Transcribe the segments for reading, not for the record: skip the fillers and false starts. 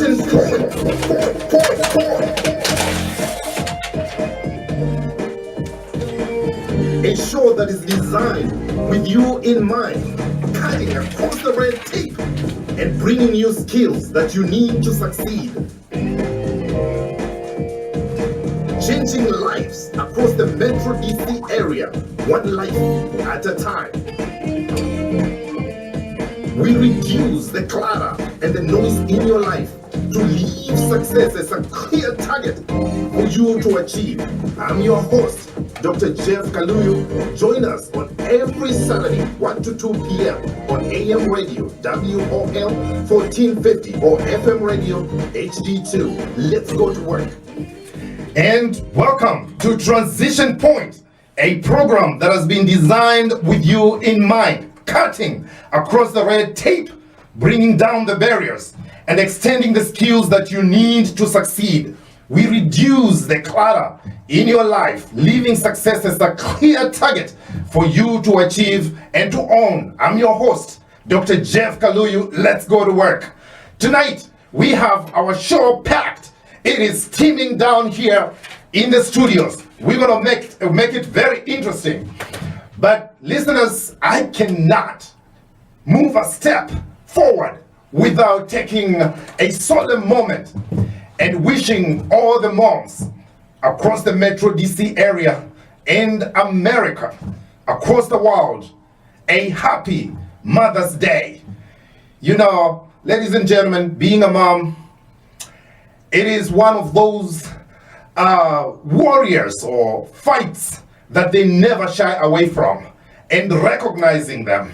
Transition point. A show that is designed with you in mind, cutting across the red tape and bringing you skills that you need to succeed. Changing lives across the Metro DC area, one life at a time. We reduce the clutter and the noise in your life to leave success as a clear target for you to achieve. I'm your host, Dr. Jeff Kaluyu. Join us on every Saturday, 1 to 2 p.m. on AM radio, WOL 1450 or FM radio, HD2. Let's go to work. And welcome to Transition Point, a program that has been designed with you in mind, cutting across the red tape, bringing down the barriers, and extending the skills that you need to succeed. We reduce the clutter in your life, leaving success as a clear target for you to achieve and to own. I'm your host, Dr. Jeff Kaluyu. Let's go to work. Tonight, we have our show packed. It is steaming down here in the studios. We're gonna make it very interesting. But listeners, I cannot move a step forward without taking a solemn moment and wishing all the moms across the Metro DC area and America, across the world, a happy Mother's Day. You know, ladies and gentlemen, being a mom, it is one of those warriors or fights that they never shy away from, and recognizing them,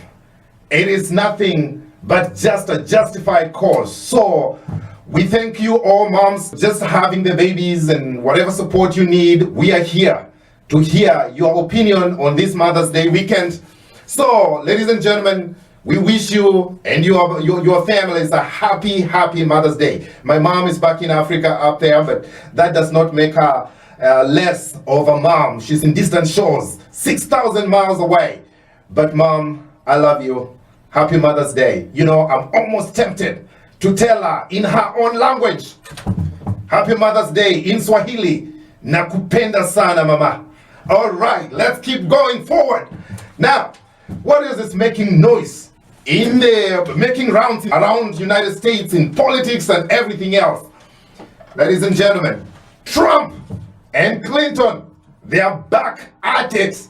it is nothing but just a justified cause. So we thank you all moms just having the babies and whatever support you need. We are here to hear your opinion on this Mother's Day weekend. So ladies and gentlemen, we wish you and your families a happy Mother's Day. My mom is back in Africa up there, but that does not make her less of a mom. She's in distant shores, 6,000 miles away. But mom, I love you. Happy Mother's Day. You know, I'm almost tempted to tell her in her own language, Happy Mother's Day in Swahili. Nakupenda sana mama. All right, let's keep going forward. Now, what is this making noise making rounds around United States in politics and everything else? Ladies and gentlemen, Trump and Clinton, they are back at it.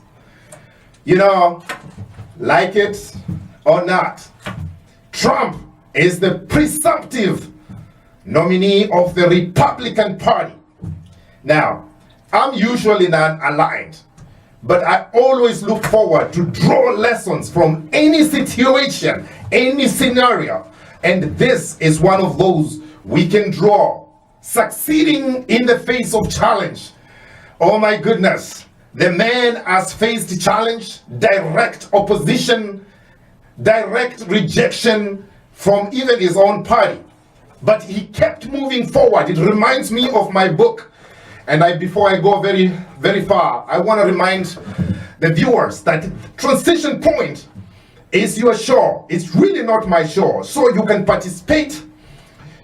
You know, like it or not, Trump is the presumptive nominee of the Republican Party. Now, I'm usually non-aligned, but I always look forward to draw lessons from any situation, any scenario, and this is one of those we can draw. Succeeding in the face of challenge. Oh my goodness, the man has faced challenge, direct opposition, direct rejection from even his own party, but he kept moving forward. It reminds me of my book. And before I go very far, I want to remind the viewers that Transition Point is your show. It's really not my show. So you can participate,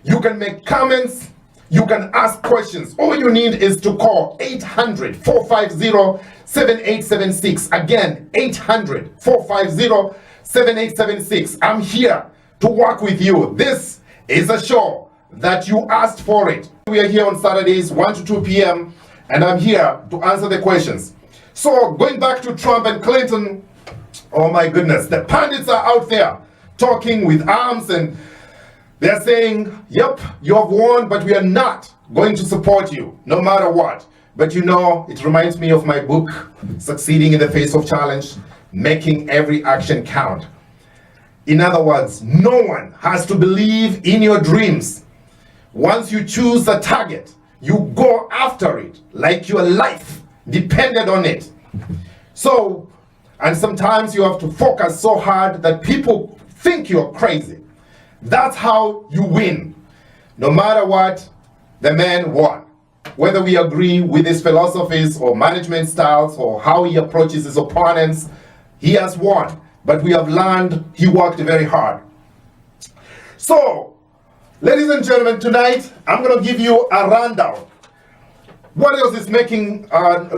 you can make comments, you can ask questions. All you need is to call 800-450-7876. Again, 800-450-7876. I'm here to work with you. This is a show that you asked for it. We are here on Saturdays, 1 to 2 p.m., and I'm here to answer the questions. So going back to Trump and Clinton, oh my goodness, the pundits are out there talking with arms and they're saying, yep, you have won, but we are not going to support you, no matter what. But you know, it reminds me of my book, Succeeding in the Face of Challenge, Making Every Action Count. In other words, no one has to believe in your dreams. Once you choose a target, you go after it like your life depended on it. So, and sometimes you have to focus so hard that people think you're crazy. That's how you win. No matter what, the man won. Whether we agree with his philosophies or management styles or how he approaches his opponents, he has won. But we have learned he worked very hard. So, Ladies and gentlemen, tonight I'm going to give you a rundown. What else is making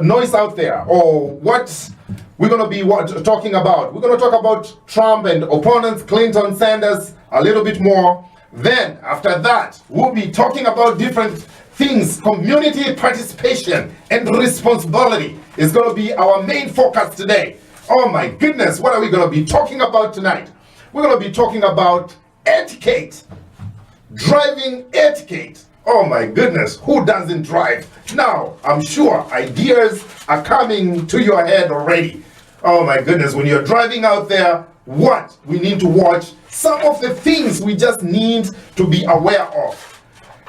noise out there, or what we're going to be talking about? We're going to talk about Trump and opponents, Clinton, Sanders, a little bit more. Then, after that, we'll be talking about different things. Community participation and responsibility is going to be our main focus today. Oh my goodness, what are we going to be talking about tonight? We're going to be talking about etiquette, driving etiquette. Oh my goodness, who doesn't drive? Now, I'm sure ideas are coming to your head already. Oh my goodness, when you're driving out there, what we need to watch, some of the things we just need to be aware of.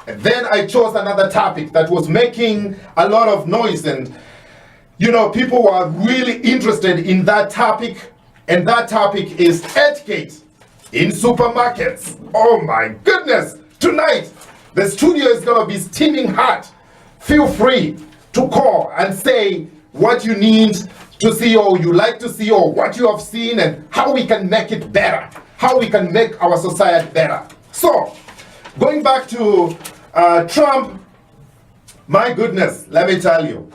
And then I chose another topic that was making a lot of noise, and you know, people were really interested in that topic, and that topic is etiquette in supermarkets. Oh my goodness, tonight, the studio is going to be steaming hot. Feel free to call and say what you need to see, or you like to see, or what you have seen, and how we can make it better, how we can make our society better. So, going back to Trump, my goodness, let me tell you,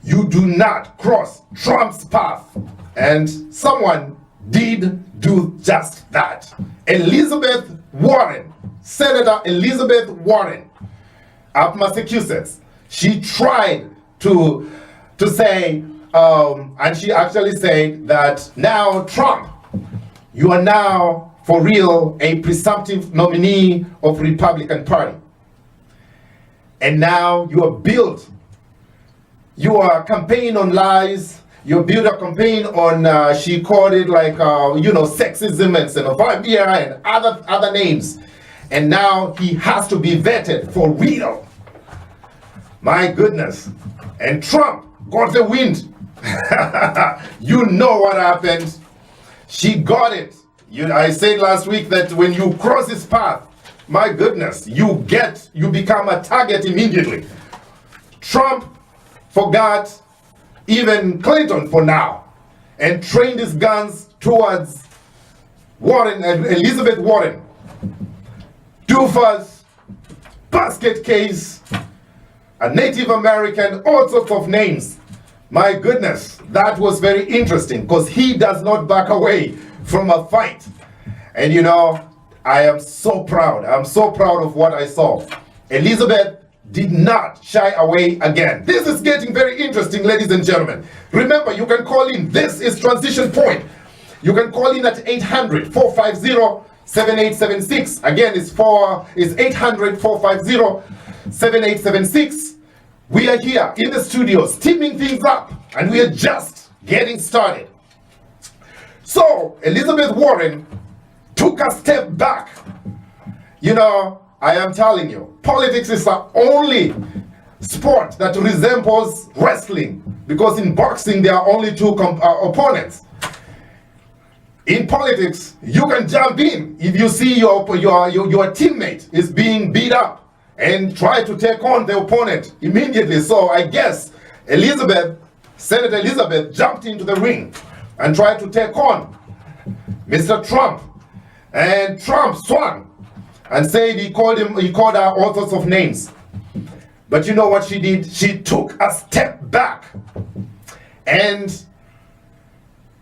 you do not cross Trump's path. And someone did do just that. Elizabeth Warren, Senator Elizabeth Warren of Massachusetts, she tried to say, and she actually said that now Trump, you are now for real a presumptive nominee of Republican Party. And now you are built, you are campaigning on lies, you build a campaign on, she called it like, sexism and xenophobia and other names. And now he has to be vetted for real. My goodness. And Trump got the wind. You know what happened. She got it. I said last week that when you cross his path, my goodness, you become a target immediately. Trump forgot even Clinton for now and trained his guns towards Warren and Elizabeth Warren. Doofus, basket case, a Native American, all sorts of names. My goodness, that was very interesting because he does not back away from a fight. And you know, I am so proud. I'm so proud of what I saw. Elizabeth did not shy away again. This is getting very interesting, ladies and gentlemen. Remember, you can call in. This is Transition Point. You can call in at 800-450-7876. Again, it's 800-450-7876. We are here in the studio, steaming things up, and we are just getting started. So, Elizabeth Warren took a step back. You know, I am telling you, politics is the only sport that resembles wrestling, because in boxing there are only two opponents. In politics, you can jump in if you see your teammate is being beat up and try to take on the opponent immediately. So I guess Senator Elizabeth jumped into the ring and tried to take on Mr. Trump. And Trump swung and said he called her all sorts of names. But you know what she did? She took a step back and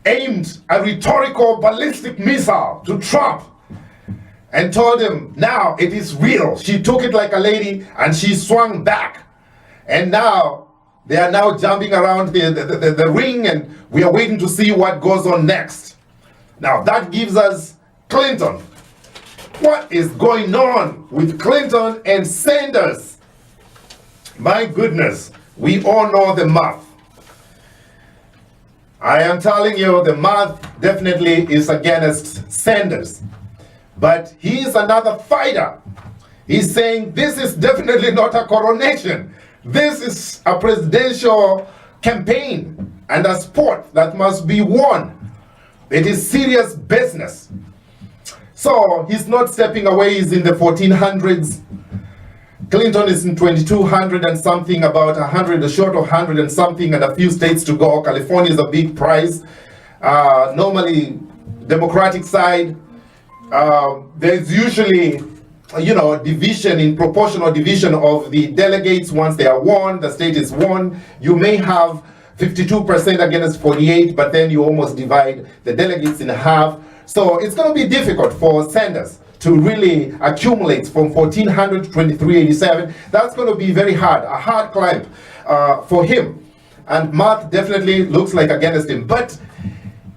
aimed a rhetorical ballistic missile to Trump and told him, now it is real. She took it like a lady and she swung back. And now they are now jumping around the ring, and we are waiting to see what goes on next. Now that gives us Clinton. What is going on with Clinton and Sanders? My goodness, we all know the math. I am telling you, the math definitely is against Sanders. But he is another fighter. He's saying this is definitely not a coronation. This is a presidential campaign and a sport that must be won. It is serious business. So he's not stepping away. He's in the 1400s. Clinton is in 2200 and something, about 100, short of 100 and something, and a few states to go. California is a big prize. Normally, Democratic side, there's usually division, in proportional division of the delegates. Once they are won, the state is won, you may have 52% against 48, but then you almost divide the delegates in half. So it's going to be difficult for Sanders to really accumulate from 1,400 to 2,387. That's going to be very hard, a hard climb for him. And math definitely looks like against him. But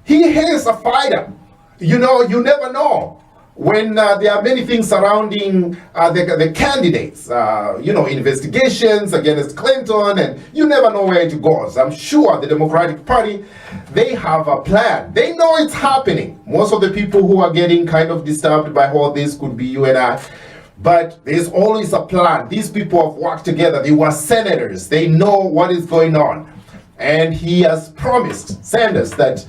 he is a fighter. You never know. When there are many things surrounding the candidates, investigations against Clinton, and you never know where it goes. I'm sure the Democratic Party, they have a plan. They know it's happening. Most of the people who are getting kind of disturbed by all this could be you and I. But there's always a plan. These people have worked together. They were senators. They know what is going on. And he has promised, Sanders, that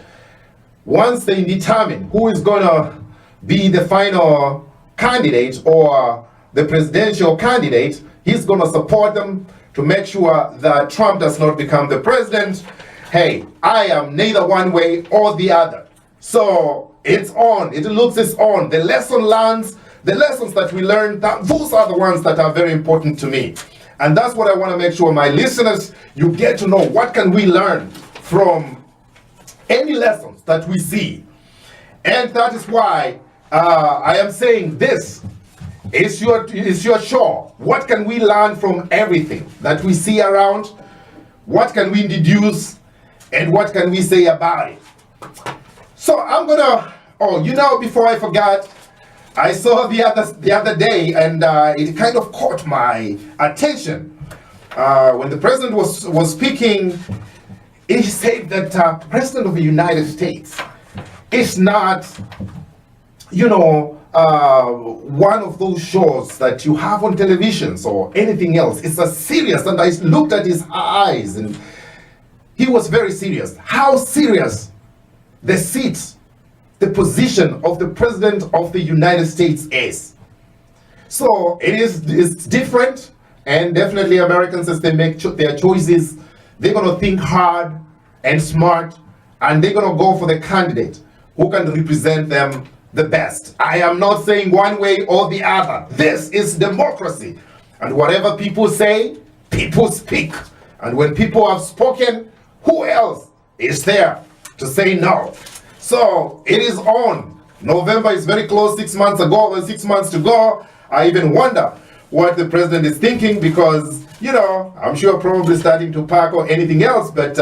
once they determine who is going to be the final candidate or the presidential candidate, he's going to support them to make sure that Trump does not become the president. Hey, I am neither one way or the other. So it's on. It looks it's on. The lesson learned, the lessons that we learned, those are the ones that are very important to me. And that's what I want to make sure my listeners, you get to know what can we learn from any lessons that we see. And that is why I am saying this is your show. What can we learn from everything that we see around? What can we deduce? And what can we say about it? So I'm gonna, before I forgot, I saw the other day, and it kind of caught my attention. When the president was speaking, he said that President of the United States is not one of those shows that you have on televisions or anything else. It's a serious, and I looked at his eyes and he was very serious. How serious the seat, the position of the President of the United States is. So it's different, and definitely Americans, as they make their choices, they're going to think hard and smart, and they're going to go for the candidate who can represent them the best. I am not saying one way or the other. This is democracy. And whatever people say, people speak. And when people have spoken, who else is there to say no? So it is on. November is very close, 6 months ago, 6 months to go. I even wonder what the president is thinking, because, I'm sure probably starting to pack or anything else, but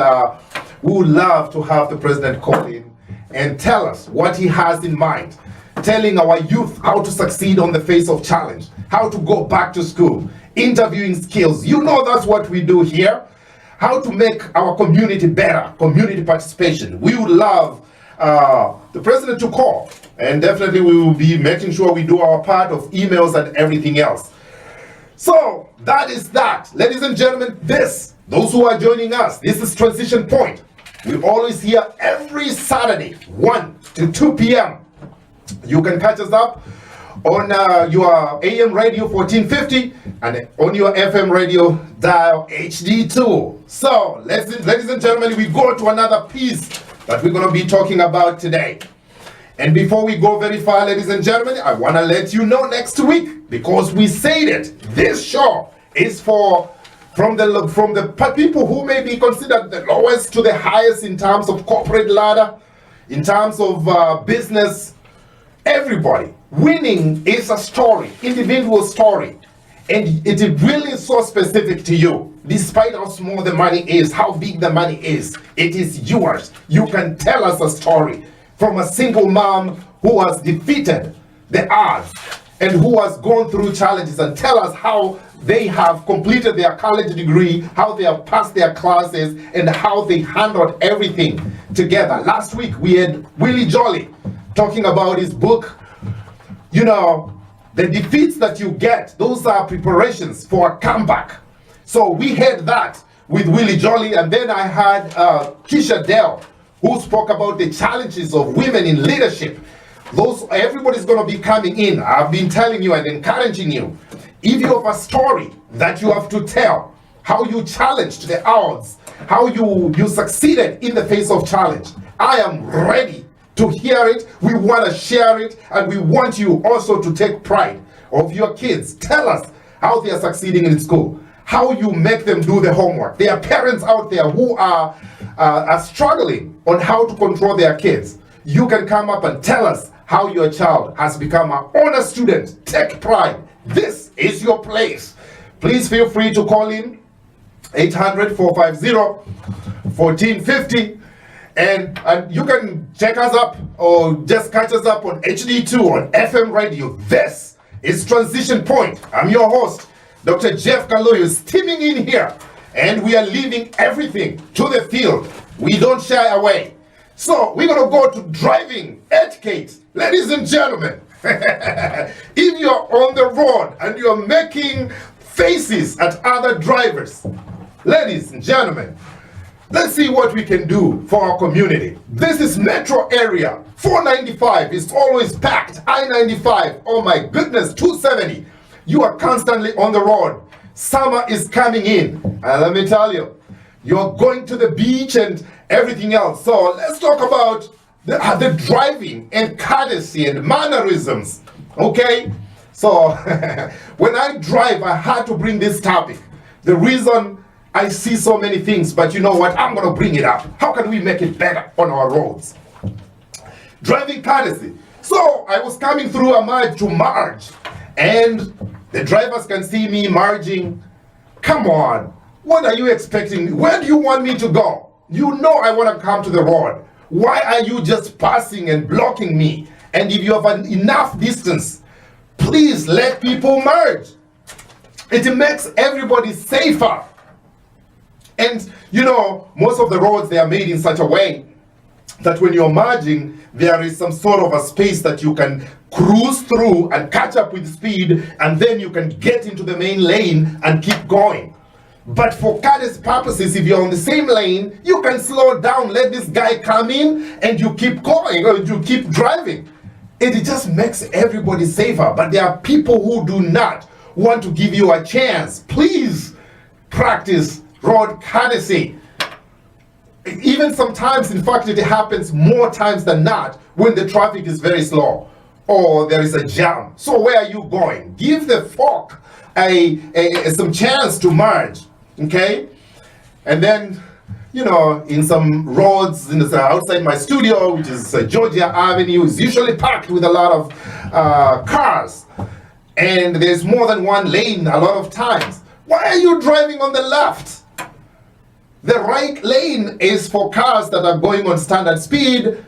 we would love to have the president call in and tell us what he has in mind, telling our youth how to succeed on the face of challenge, how to go back to school, interviewing skills. That's what we do here. How to make our community better, community participation. We would love the president to call, and definitely we will be making sure we do our part of emails and everything else. So that is that. Ladies and gentlemen, those who are joining us, this is Transition Point. We always here every Saturday, 1 to 2 p.m. You can catch us up on your AM radio 1450 and on your FM radio dial HD2. So, ladies and gentlemen, we go to another piece that we're going to be talking about today. And before we go very far, ladies and gentlemen, I want to let you know next week, because we said it, this show is from the people who may be considered the lowest to the highest in terms of corporate ladder, in terms of business, everybody. Winning is a story, individual story, and it is really so specific to you. Despite how small the money is, how big the money is, it is yours. You can tell us a story from a single mom who has defeated the odds and who has gone through challenges, and tell us how they have completed their college degree, how they have passed their classes, and how they handled everything together. Last week we had Willie Jolly talking about his book. The defeats that you get, those are preparations for a comeback. So we had that with Willie Jolly, and then I had Keisha Dell, who spoke about the challenges of women in leadership. Everybody's going to be coming in. I've been telling you and encouraging you. If you have a story that you have to tell, how you challenged the odds, how you succeeded in the face of challenge, I am ready to hear it. We want to share it, and we want you also to take pride of your kids. Tell us how they are succeeding in school, how you make them do the homework. There are parents out there who are struggling on how to control their kids. You can come up and tell us how your child has become an honor student. Take pride. This is your place. Please feel free to call in 800-450-1450. And you can check us up or just catch us up on HD2 on FM radio. This is Transition Point. I'm your host, Dr. Jeff Kaluyu, steaming in here. And we are leaving everything to the field. We don't shy away. So we're going to go to driving etiquette. Ladies and gentlemen, if you're on the road and you're making faces at other drivers, ladies and gentlemen, let's see what we can do for our community. This is metro area. 495 is always packed. I-95, oh my goodness, 270. You are constantly on the road. Summer is coming in. And let me tell you, you're going to the beach and everything else. So let's talk about the driving and courtesy and mannerisms. Okay? So when I drive, I had to bring this topic. The reason I see so many things, but you know what? I'm going to bring it up. How can we make it better on our roads? Driving courtesy. So I was coming through a merge to merge, and the drivers can see me merging. Come on. What are you expecting? Where do you want me to go? You know I want to come to the road. Why are you just passing and blocking me? And if you have enough distance, please let people merge. It makes everybody safer. And you know, most of the roads, they are made in such a way that when you're merging, there is some sort of a space that you can cruise through and catch up with speed, and then you can get into the main lane and keep going. But for courtesy purposes, if you're on the same lane, you can slow down, let this guy come in, and you keep going, or you keep driving. It just makes everybody safer. But there are people who do not want to give you a chance. Please practice road courtesy. Even sometimes, in fact, it happens more times than not when the traffic is very slow or there is a jam. So where are you going? Give the folk some chance to merge, okay? And then, you know, in some roads outside my studio, which is Georgia Avenue, is usually packed with a lot of cars. And there's more than one lane a lot of times. Why are you driving on the left? The right lane is for cars that are going on standard speed.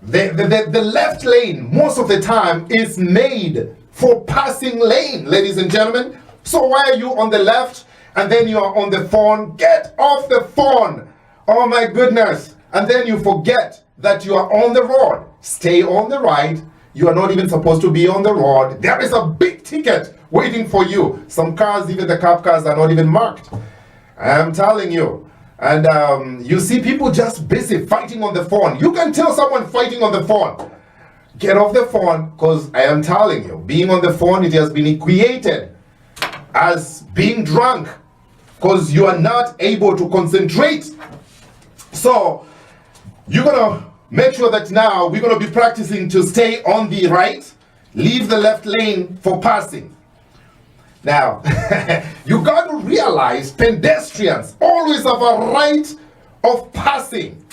The left lane, most of the time, is made for passing lane, ladies and gentlemen. So why are you on the left and then you are on the phone? Get off the phone. Oh my goodness. And then you forget that you are on the road. Stay on the right. You are not even supposed to be on the road. There is a big ticket waiting for you. Some cars, even the cop cars, are not even marked. I'm telling you. And you see people just busy fighting on the phone. You can tell someone fighting on the phone. Get off the phone, because I am telling you, being on the phone, it has been equated as being drunk, because you are not able to concentrate. So you're going to make sure that now we're going to be practicing to stay on the right, leave the left lane for passing. Now, you got to realize pedestrians always have a right of passing.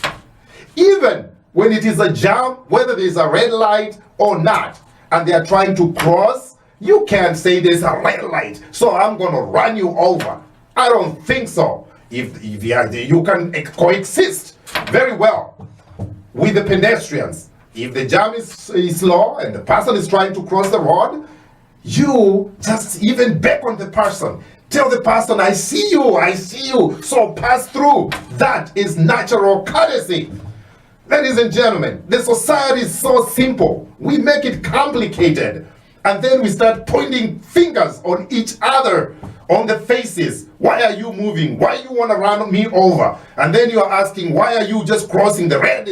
Even when it is a jam, whether there's a red light or not, and they are trying to cross, you can't say there's a red light, so I'm going to run you over. I don't think so. If you can coexist very well with the pedestrians. If the jam is slow and the person is trying to cross the road, you just even beckon the person. Tell the person, I see you, so pass through. That is natural courtesy. Ladies and gentlemen, the society is so simple. We make it complicated. And then we start pointing fingers on each other, on the faces. Why are you moving? Why you want to run me over? And then you are asking, why are you just crossing? The red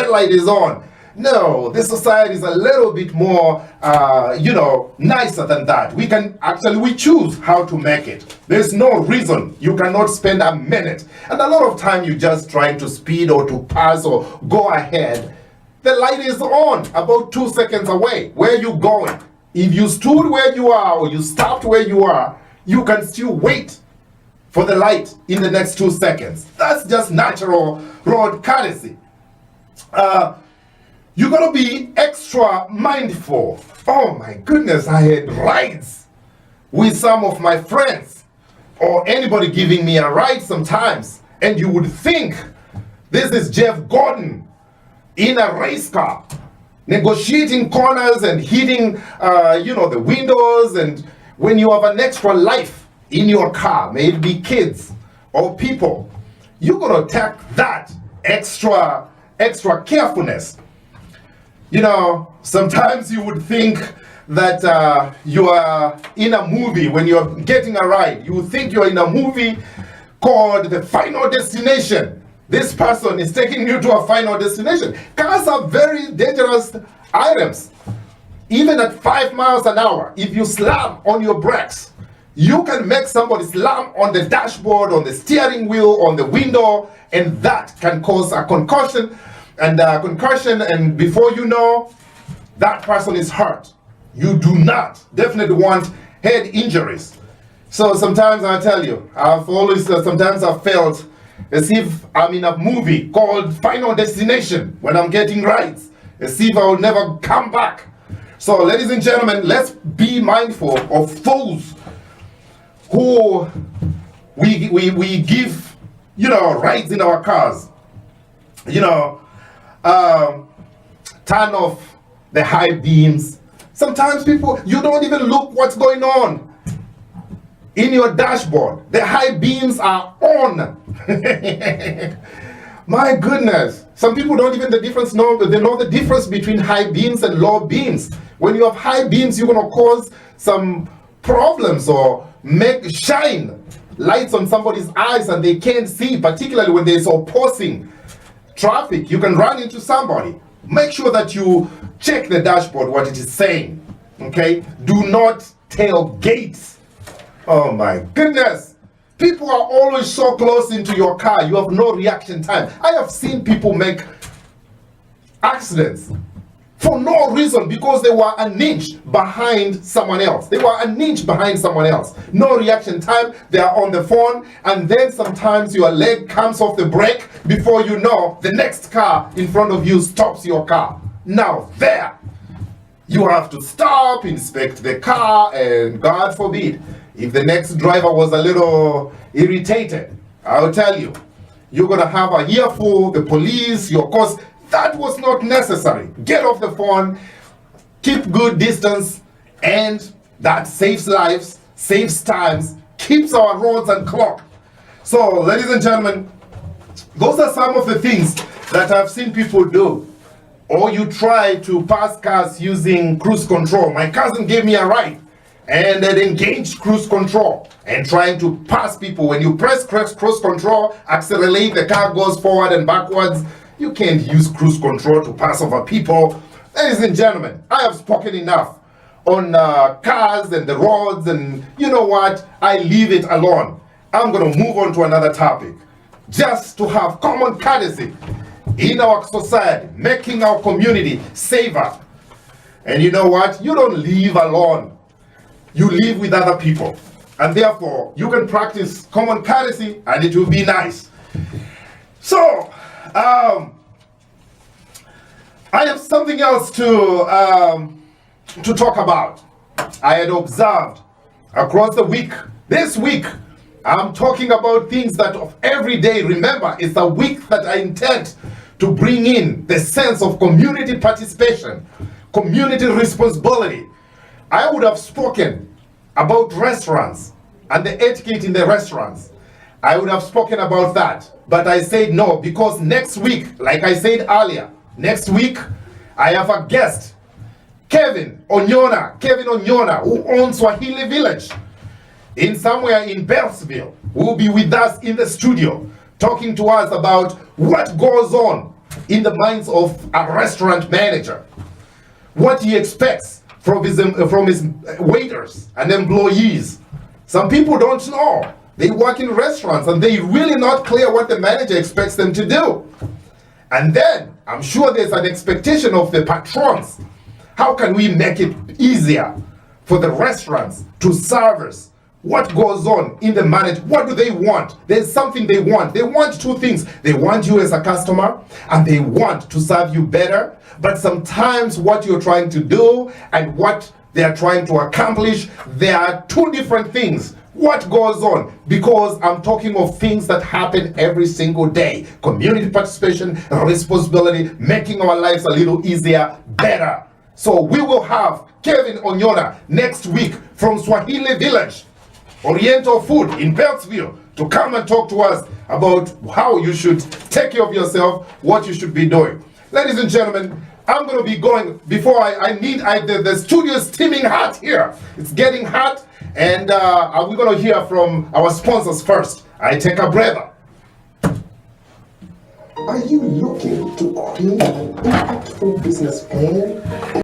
light is on. No, this society is a little bit more, nicer than that. We choose how to make it. There's no reason you cannot spend a minute. And a lot of time you just trying to speed or to pass or go ahead. The light is on about 2 seconds away. Where are you going? If you stood where you are or you stopped where you are, you can still wait for the light in the next 2 seconds. That's just natural road courtesy. You gotta be extra mindful. Oh my goodness, I had rides with some of my friends or anybody giving me a ride sometimes, and you would think this is Jeff Gordon in a race car, negotiating corners and hitting the windows. And when you have an extra life in your car, may it be kids or people, you're gonna take that extra carefulness. Sometimes you would think that you are in a movie. When you're getting a ride, you would think you're in a movie called The Final Destination. This person is taking you to a final destination. Cars are very dangerous items. Even at 5 miles an hour, if you slam on your brakes, you can make somebody slam on the dashboard, on the steering wheel, on the window, and that can cause a concussion. And before you know, that person is hurt. You do not definitely want head injuries. So sometimes I tell you, sometimes I've felt as if I'm in a movie called Final Destination when I'm getting rides, as if I will never come back. So ladies and gentlemen, let's be mindful of those who we give, rides in our cars. Turn off the high beams. Sometimes people, you don't even look what's going on in your dashboard. The high beams are on. My goodness. Some people don't even they know the difference between high beams and low beams. When you have high beams, you're going to cause some problems or shine lights on somebody's eyes and they can't see, particularly when there's opposing traffic. You can run into somebody. Make sure that you check the dashboard, what it is saying. Okay? Do not tailgate. Oh my goodness. People are always so close into your car. You have no reaction time. I have seen people make accidents for no reason because they were an inch behind someone else. They were an inch behind someone else. No reaction time. They are on the phone, and then sometimes your leg comes off the brake. Before you know, the next car in front of you stops your car. Now there, you have to stop, inspect the car, and God forbid, if the next driver was a little irritated, I'll tell you, you're gonna have a earful, the police, your course. That was not necessary. Get off the phone, keep good distance, and that saves lives, saves times, keeps our roads unclogged. So, ladies and gentlemen, those are some of the things that I've seen people do. Or you try to pass cars using cruise control. My cousin gave me a ride, and it engaged cruise control and trying to pass people. When you press cruise control, accelerate, the car goes forward and backwards. You can't use cruise control to pass over people. Ladies and gentlemen, I have spoken enough on cars and the roads, and you know what? I leave it alone. I'm going to move on to another topic. Just to have common courtesy in our society, making our community safer. And you know what? You don't live alone. You live with other people. And therefore, you can practice common courtesy and it will be nice. So, I have something else to talk about. I had observed across the week. This week, I'm talking about things that of every day. Remember, it's a week that I intend to bring in the sense of community participation, community responsibility. I would have spoken about restaurants and the etiquette in the restaurants. I would have spoken about that, but I said no, because next week, like I said earlier, next week, I have a guest, Kevin Onyona, who owns Swahili Village somewhere in Beltsville, who will be with us in the studio, talking to us about what goes on in the minds of a restaurant manager, what he expects from his waiters and employees. Some people don't know. They work in restaurants and they're really not clear what the manager expects them to do. And then, I'm sure there's an expectation of the patrons. How can we make it easier for the restaurants to serve us? What goes on in the management? What do they want? There's something they want. They want two things. They want you as a customer, and they want to serve you better. But sometimes what you're trying to do and what they are trying to accomplish, there are two different things. What goes on? Because I'm talking of things that happen every single day. Community participation, responsibility, making our lives a little easier, better. So we will have Kevin Onyona next week from Swahili Village, Oriental Food in Beltsville, to come and talk to us about how you should take care of yourself, what you should be doing. Ladies and gentlemen, I'm going to be going before the studio is steaming hot here. It's getting hot, and we're going to hear from our sponsors first. I take a breather. Are you looking to create an impactful business plan